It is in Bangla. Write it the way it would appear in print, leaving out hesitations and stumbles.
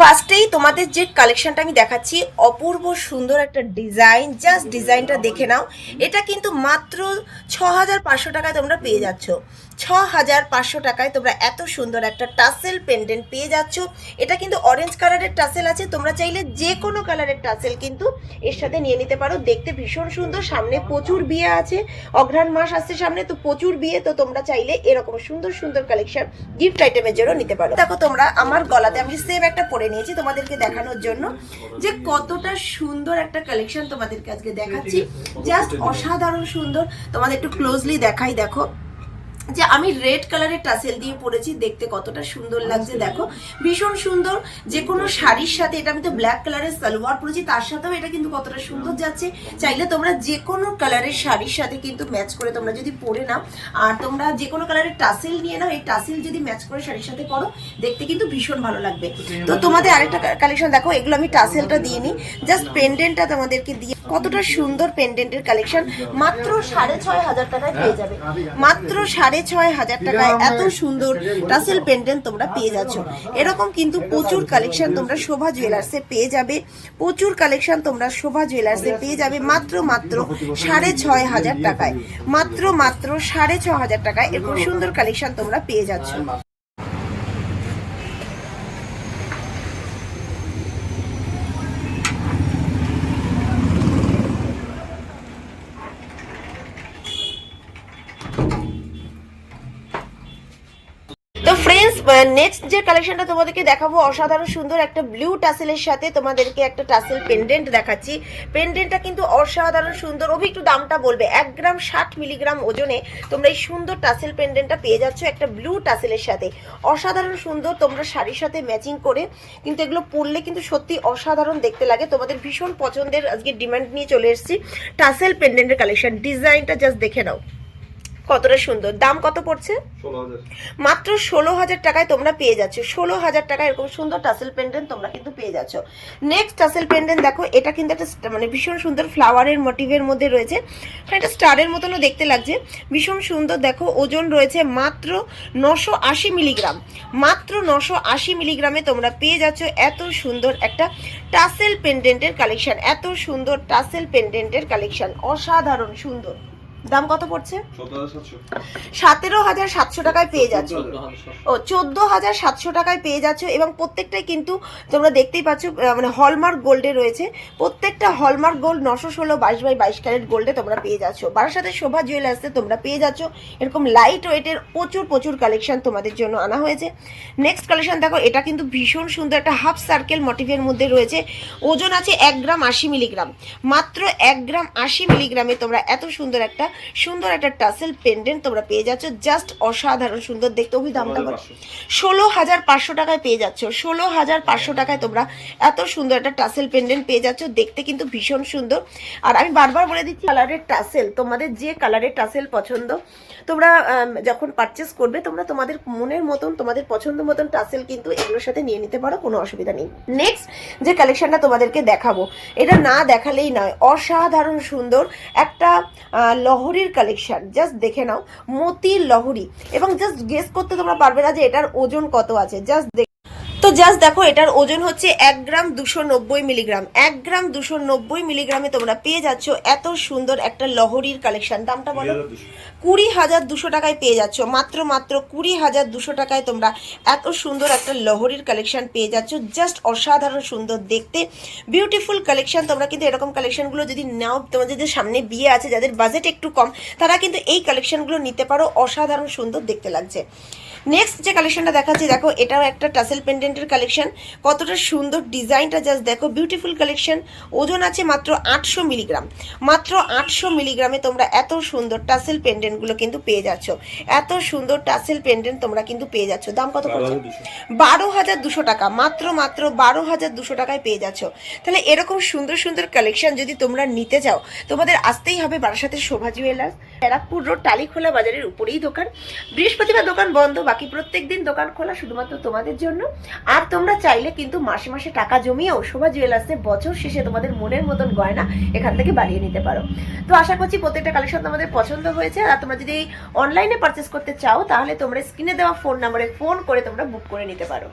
ফার্স্টেই তোমাদের যে কালেকশনটা আমি দেখাচ্ছি, অপূর্ব সুন্দর একটা ডিজাইন, জাস্ট ডিজাইনটা দেখে নাও। এটা কিন্তু মাত্র 6500 টাকায় তোমরা পেয়ে যাচ্ছ। 6500 টাকায় তোমরা এত সুন্দর একটা টাসেল পেন্ডেন্ট পেয়ে যাচ্ছ। এটা কিন্তু অরেঞ্জ কালারের টাসেল আছে, তোমরা চাইলে যে কোনো কালারের টাসেল কিন্তু এর সাথে নিয়ে নিতে পারো। দেখতে ভীষণ সুন্দর। সামনে প্রচুর বিয়ে আছে, অঘ্রাণ মাস আসছে সামনে, তো প্রচুর বিয়ে, তো তোমরা চাইলে এরকম সুন্দর সুন্দর কালেকশন গিফট আইটেমের জন্য নিতে পারো। দেখো তোমরা, আমার গলাতে আমি সেম একটা পরে নিয়েছি তোমাদেরকে দেখানোর জন্য যে কতটা সুন্দর একটা কালেকশন তোমাদেরকে আজকে দেখাচ্ছি। জাস্ট অসাধারণ সুন্দর। তোমাদের একটু ক্লোজলি দেখাই। দেখো যে আমি রেড কালারের টাসেল দিয়ে পরেছি, দেখতে কতটা সুন্দর লাগছে। দেখো ভীষণ সুন্দর। যে কোনো শাড়ির সাথে, এটা আমি তো ব্ল্যাক কালারের সালোয়ার পরেছি, তার সাথেও এটা কিন্তু কতটা সুন্দর যাচ্ছে। চাইলে তোমরা যে কোনো কালারের শাড়ির সাথে কিন্তু ম্যাচ করে তোমরা যদি পরে নাও, আর তোমরা যে কোনো কালারের টাসেল নিয়ে নাও, এই টাসেল যদি ম্যাচ করে শাড়ির সাথে করো, দেখতে কিন্তু ভীষণ ভালো লাগবে। তো তোমাদের আরেকটা কালেকশন দেখো, এগুলো আমি টাসেলটা দিয়ে নিই, জাস্ট পেন্ডেন্টটা তোমাদেরকে দিয়ে। কতটা সুন্দর পেন্ডেন্টের কালেকশন, মাত্র 6500 টাকায় পেয়ে যাবে। মাত্র 6500 টাকায় এত সুন্দর টাসেল পেন্ডেন্ট তোমরা পেয়ে যাচ্ছ। এরকম কিন্তু প্রচুর কালেকশন তোমরা শোভা জুয়েলার্সে পেয়ে যাবে। প্রচুর কালেকশন তোমরা শোভা জুয়েলার্সে পেয়ে যাবে মাত্র 6500 টাকায়। মাত্র 6500 টাকায় এরকম সুন্দর কালেকশন তোমরা পেয়ে যাচ্ছ। তো ফ্রেন্ডস, নেক্সট যে কালেকশনটা তোমাদেরকে দেখাবো, অসাধারণ সুন্দর একটা ব্লু টাসেলের সাথে তোমাদেরকে একটা টাসেল পেন্ডেন্ট দেখাচ্ছি। পেন্ডেন্টটা কিন্তু অসাধারণ সুন্দর। অভি একটু দামটা বলবে। 1 গ্রাম 60 মিলিগ্রাম ওজনে তোমরা এই সুন্দর টাসেল পেন্ডেন্টটা পেয়ে যাচ্ছ একটা ব্লু টাসেলের সাথে। অসাধারণ সুন্দর। তোমরা শাড়ির সাথে ম্যাচিং করে কিন্তু এগুলো পরলে কিন্তু সত্যি অসাধারণ দেখতে লাগে। তোমাদের ভীষণ পছন্দের আজকে ডিমান্ড নিয়ে চলে এসেছি টাসেল পেন্ডেন্টের কালেকশন। ডিজাইনটা জাস্ট দেখে নাও কতটা সুন্দর। দাম কত পড়ছে? মাত্র 16000 টাকায় তোমরা পেয়ে যাচ্ছ। 16000 টাকায় এরকম সুন্দর টাসেল পেন্ডেন্ট তোমরা কিন্তু পেয়ে যাচ্ছ। নেক্সট টাসেল পেন্ডেন্ট দেখো, এটা কিন্তু একটা মানে ভীষণ সুন্দর ফ্লাওয়ারের মোটিভের মধ্যে রয়েছে, এটা স্টারের মতনও দেখতে লাগছে, ভীষণ সুন্দর। দেখো ওজন রয়েছে মাত্র 980 মিলিগ্রাম। মাত্র 980 মিলিগ্রামে তোমরা পেয়ে যাচ্ছ এত সুন্দর একটা টাসেল পেন্ডেন্টের কালেকশন। এত সুন্দর টাসেল পেন্ডেন্টের কালেকশন, অসাধারণ সুন্দর। দাম কত পড়ছে? 17700 টাকায় পেয়ে যাচ্ছ। ও 14700 টাকায় পেয়ে যাচ্ছ। এবং প্রত্যেকটাই কিন্তু তোমরা দেখতেই পাচ্ছ মানে হলমার্ক গোল্ডে রয়েছে। প্রত্যেকটা হলমার্ক গোল্ড 916 22/22 ক্যারেট গোল্ডে তোমরা পেয়ে যাচ্ছ। বারাসাতে শোভা জুয়েলার্সে তোমরা পেয়ে যাচ্ছ এরকম লাইট ওয়েটের প্রচুর কালেকশন তোমাদের জন্য আনা হয়েছে। নেক্সট কালেকশন দেখো, এটা কিন্তু ভীষণ সুন্দর একটা হাফ সার্কেল মোটিভের মধ্যে রয়েছে। ওজন আছে 1 গ্রাম 80 মিলিগ্রাম। মাত্র 1 গ্রাম 80 মিলিগ্রামে তোমরা এত সুন্দর একটা টাসেল পেন্ডেন্ট তোমরা পেয়ে যাচ্ছ। জাস্ট অসাধারণ সুন্দর দেখতে। অভি দামটা 16500 টাকায় পেয়ে যাচ্ছ। 16500 টাকায় তোমরা এত সুন্দর একটা টাসেল পেন্ডেন্ট পেয়ে যাচ্ছ। দেখতে কিন্তু ভীষণ সুন্দর। আর আমি বারবার বলে দিচ্ছি, কালারের টাসেল, তোমাদের যে কালারের টাসেল পছন্দ, তোমরা যখন পারচেস করবে তোমরা তোমাদের মনের মতন, তোমাদের পছন্দ মতন টাসেল কিন্তু এগুলোর সাথে নিয়ে নিতে পারো, কোনো অসুবিধা নেই। নেক্সট যে কালেকশনটা তোমাদেরকে দেখাবো, এটা না দেখালেই নয়, অসাধারণ সুন্দর একটা লহরির কালেকশন। জাস্ট দেখে নাও, মতির লহরি। এবং জাস্ট গেস করতে তোমরা পারবে না যে এটার ওজন কত আছে। জাস্ট দেখো, এটার ওজন হচ্ছে 1 গ্রাম 290 মিলিগ্রাম। 1 গ্রাম 290 মিলিগ্রামে তোমরা পেয়ে যাচ্ছ এত সুন্দর একটা লহরির কালেকশন। দামটা বলো? 20200 টাকায় পেয়ে যাচ্ছ। মাত্র 20200 টাকায় তোমরা এত সুন্দর একটা লহরির কালেকশন পেয়ে যাচ্ছ। জাস্ট অসাধারণ সুন্দর দেখতে, বিউটিফুল কালেকশন। তোমরা কিন্তু এরকম কালেকশনগুলো যদি নাও, তোমাদের যে সামনে বিয়ে আছে, যাদের বাজেট একটু কম, তারা কিন্তু এই কালেকশনগুলো নিতে পারো। অসাধারণ সুন্দর দেখতে লাগছে। নেক্সট যে কালেকশনটা দেখাচ্ছি দেখো, এটাও একটা টাসেল পেন্ডেন্টের কালেকশন। কতটা সুন্দর ডিজাইনটা জাস্ট দেখো, বিউটিফুল কালেকশন। ওজন আছে মাত্র 800 মিলিগ্রাম। মাত্র 800 মিলিগ্রামে তোমরা এত সুন্দর টাসেল পেন্ডেন্টগুলো কিন্তু পেয়ে যাচ্ছ। এত সুন্দর টাসেল পেন্ডেন্ট তোমরা কিন্তু পেয়ে যাচ্ছ। দাম কত পড়ছে? 12200 টাকা। মাত্র 12200 টাকায় পেয়ে যাচ্ছ। তাহলে এরকম সুন্দর সুন্দর কালেকশন যদি তোমরা নিতে চাও, তোমাদের আসতেই হবে বারাসাতের শোভা জুয়েলার্স, ব্যারাকপুর রোড, টালিখোলা বাজারের উপরেই দোকান। বৃহস্পতিবার দোকান বন্ধ, বাকি প্রত্যেক দিন দোকান খোলা শুধুমাত্র তোমাদের জন্য। আর তোমরা চাইলে কিন্তু মাসে মাসে টাকা জমিয়েও শোভা জুয়েলার্সে বছর শেষে তোমাদের মনের মতন গয়না এখান থেকে বাড়িয়ে নিতে পারো। তো আশা করছি প্রত্যেকটা কালেকশন তোমাদের পছন্দ হয়েছে। আর তোমরা যদি অনলাইনে পারচেস করতে চাও, তাহলে তোমরা স্ক্রিনে দেওয়া ফোন নাম্বারে ফোন করে তোমরা বুক করে নিতে পারো।